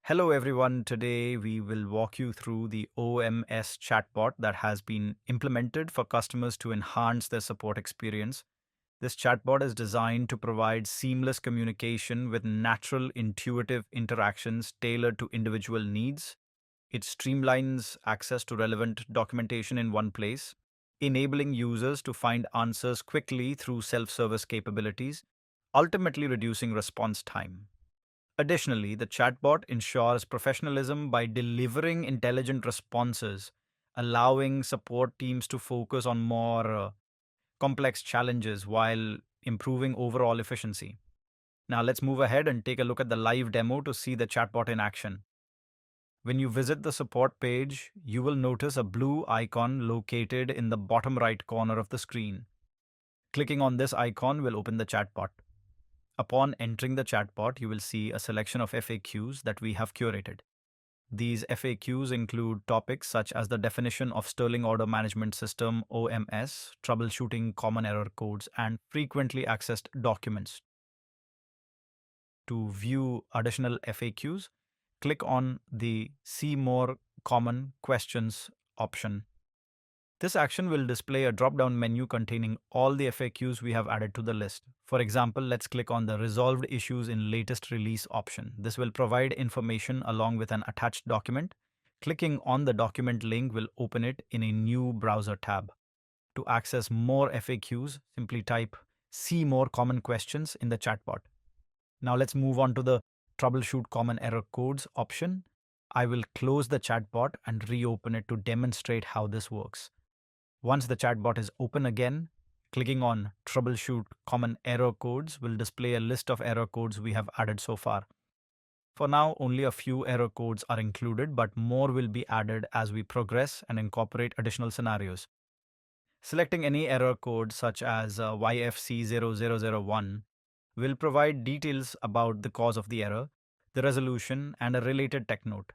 Hello, everyone. Today we will walk you through the OMS chatbot that has been implemented for customers to enhance their support experience. This chatbot is designed to provide seamless communication with natural, intuitive interactions tailored to individual needs. It streamlines access to relevant documentation in one place, enabling users to find answers quickly through self service capabilities, ultimately reducing response time. Additionally, the chatbot ensures professionalism by delivering intelligent responses, allowing support teams to focus on more complex challenges while improving overall efficiency. Now, let's move ahead and take a look at the live demo to see the chatbot in action. When you visit the support page, you will notice a blue icon located in the bottom right corner of the screen. Clicking on this icon will open the chatbot. Upon entering the chatbot, you will see a selection of FAQs that we have curated. These FAQs include topics such as the definition of Sterling Order Management System (OMS), troubleshooting common error codes, and frequently accessed documents. To view additional FAQs, click on the See More Common Questions option. This action will display a drop-down menu containing all the FAQs we have added to the list. For example, let's click on the Resolved Issues in Latest Release option. This will provide information along with an attached document. Clicking on the document link will open it in a new browser tab. To access more FAQs, simply type See More Common Questions in the chatbot. Now let's move on to the Troubleshoot Common Error Codes option. I will close the chatbot and reopen it to demonstrate how this works. Once the chatbot is open again, clicking on Troubleshoot Common Error Codes will display a list of error codes we have added so far. For now, only a few error codes are included, but more will be added as we progress and incorporate additional scenarios. Selecting any error code such as YFC0001 will provide details about the cause of the error, the resolution, and a related tech note.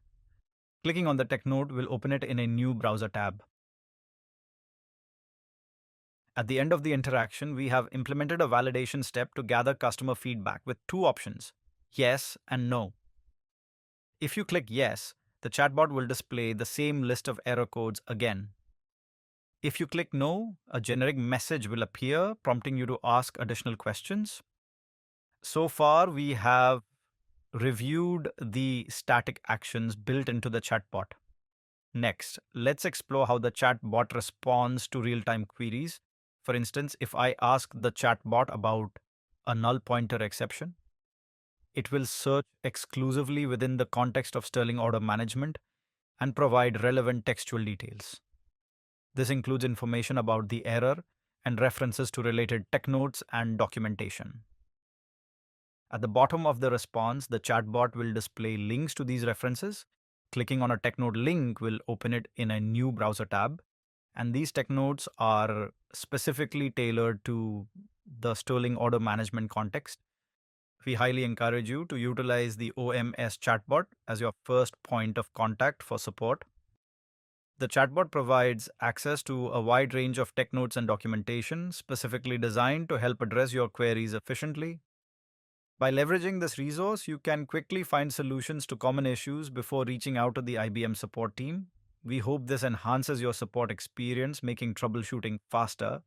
Clicking on the tech note will open it in a new browser tab. At the end of the interaction, we have implemented a validation step to gather customer feedback with two options, yes and no. If you click yes, the chatbot will display the same list of error codes again. If you click no, a generic message will appear prompting you to ask additional questions. So far, we have reviewed the static actions built into the chatbot. Next, let's explore how the chatbot responds to real-time queries. For instance, if I ask the chatbot about a null pointer exception, it will search exclusively within the context of Sterling Order Management and provide relevant textual details. This includes information about the error and references to related tech notes and documentation. At the bottom of the response, the chatbot will display links to these references. Clicking on a TechNote link will open it in a new browser tab. And these TechNotes are specifically tailored to the Sterling Order Management context. We highly encourage you to utilize the OMS chatbot as your first point of contact for support. The chatbot provides access to a wide range of tech notes and documentation specifically designed to help address your queries efficiently. By leveraging this resource, you can quickly find solutions to common issues before reaching out to the IBM support team. We hope this enhances your support experience, making troubleshooting faster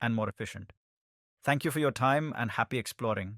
and more efficient. Thank you for your time and happy exploring.